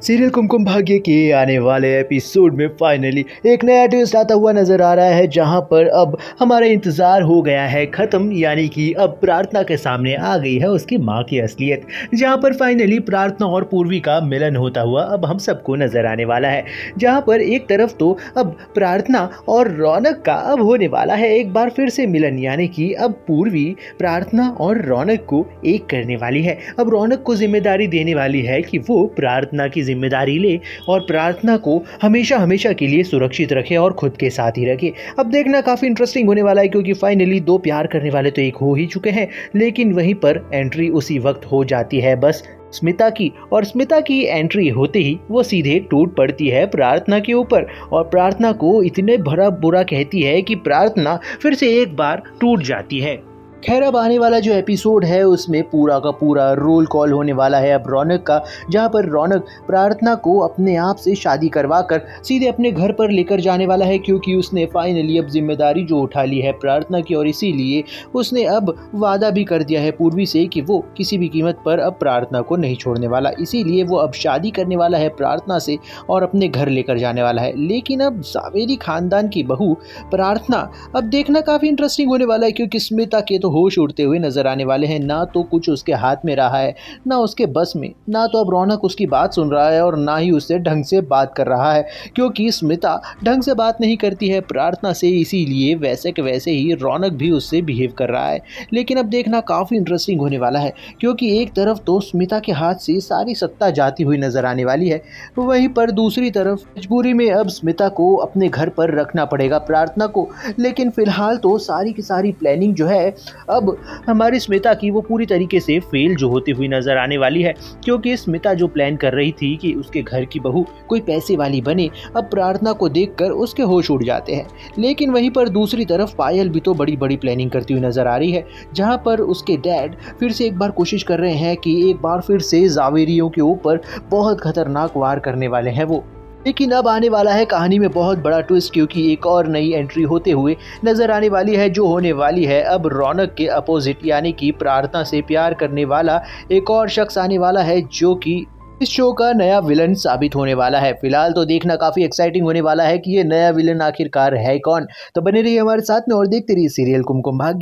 Serial Kumkum Bhagya के आने वाले एपिसोड में फाइनली एक नया ट्विस्ट आता हुआ नजर आ रहा है, जहां पर अब हमारा इंतजार हो गया है खत्म। यानी कि अब प्रार्थना के सामने आ गई है उसकी माँ की असलियत, जहां पर फाइनली प्रार्थना और पूर्वी का मिलन होता हुआ अब हम सबको नजर आने वाला है। जहां पर एक तरफ तो अब प्रार्थना और रौनक का अब होने वाला है एक बार फिर से मिलन, यानी कि अब पूर्वी प्रार्थना और रौनक को एक करने वाली है। अब रौनक को जिम्मेदारी देने वाली है कि वो प्रार्थना की जिम्मेदारी ले और प्रार्थना को हमेशा हमेशा के लिए सुरक्षित रखे और खुद के साथ ही रखे। अब देखना काफ़ी इंटरेस्टिंग होने वाला है, क्योंकि फाइनली दो प्यार करने वाले तो एक हो ही चुके हैं, लेकिन वहीं पर एंट्री उसी वक्त हो जाती है बस स्मिता की। और स्मिता की एंट्री होते ही वो सीधे टूट पड़ती है प्रार्थना के ऊपर और प्रार्थना को इतने भरा बुरा कहती है कि प्रार्थना फिर से एक बार टूट जाती है। खैर, अब आने वाला जो एपिसोड है उसमें पूरा का पूरा रोल कॉल होने वाला है अब रौनक का, जहां पर रौनक प्रार्थना को अपने आप से शादी करवा कर सीधे अपने घर पर लेकर जाने वाला है, क्योंकि उसने फाइनली अब जिम्मेदारी जो उठा ली है प्रार्थना की, और इसीलिए उसने अब वादा भी कर दिया है पूर्वी से कि वो किसी भी कीमत पर अब प्रार्थना को नहीं छोड़ने वाला। इसीलिए वो अब शादी करने वाला है प्रार्थना से और अपने घर लेकर जाने वाला है। लेकिन अब सावेरी खानदान की बहू प्रार्थना, अब देखना काफ़ी इंटरेस्टिंग होने वाला है, क्योंकि स्मिता के होश उड़ते हुए नजर आने वाले हैं। ना तो कुछ उसके हाथ में रहा है, ना उसके बस में, ना तो अब रौनक उसकी बात सुन रहा है और ना ही उससे ढंग से बात कर रहा है, क्योंकि स्मिता ढंग से बात नहीं करती है प्रार्थना से, इसीलिए वैसे के वैसे ही रौनक भी उससे बिहेव कर रहा है। लेकिन अब देखना काफ़ी इंटरेस्टिंग होने वाला है, क्योंकि एक तरफ तो स्मिता के हाथ से सारी सत्ता जाती हुई नजर आने वाली है, वहीं पर दूसरी तरफ मजबूरी में अब स्मिता को अपने घर पर रखना पड़ेगा प्रार्थना को। लेकिन फिलहाल तो सारी की सारी प्लानिंग जो है अब हमारी स्मिता की वो पूरी तरीके से फेल जो होती हुई नजर आने वाली है, क्योंकि स्मिता जो प्लान कर रही थी कि उसके घर की बहू कोई पैसे वाली बने, अब प्रार्थना को देखकर उसके होश उड़ जाते हैं। लेकिन वहीं पर दूसरी तरफ पायल भी तो बड़ी बड़ी प्लानिंग करती हुई नजर आ रही है, जहां पर उसके डैड फिर से एक बार कोशिश कर रहे हैं कि एक बार फिर से जावेरियों के ऊपर बहुत खतरनाक वार करने वाले हैं वो। लेकिन अब आने वाला है कहानी में बहुत बड़ा ट्विस्ट, क्योंकि एक और नई एंट्री होते हुए नजर आने वाली है, जो होने वाली है अब रौनक के अपोजिट, यानी कि प्रार्थना से प्यार करने वाला एक और शख्स आने वाला है, जो कि इस शो का नया विलन साबित होने वाला है। फिलहाल तो देखना काफी एक्साइटिंग होने वाला है कि ये नया विलन आखिरकार है कौन। तो बने रहिए हमारे साथ में और देखते रहिए सीरियल कुमकुम भाग्य।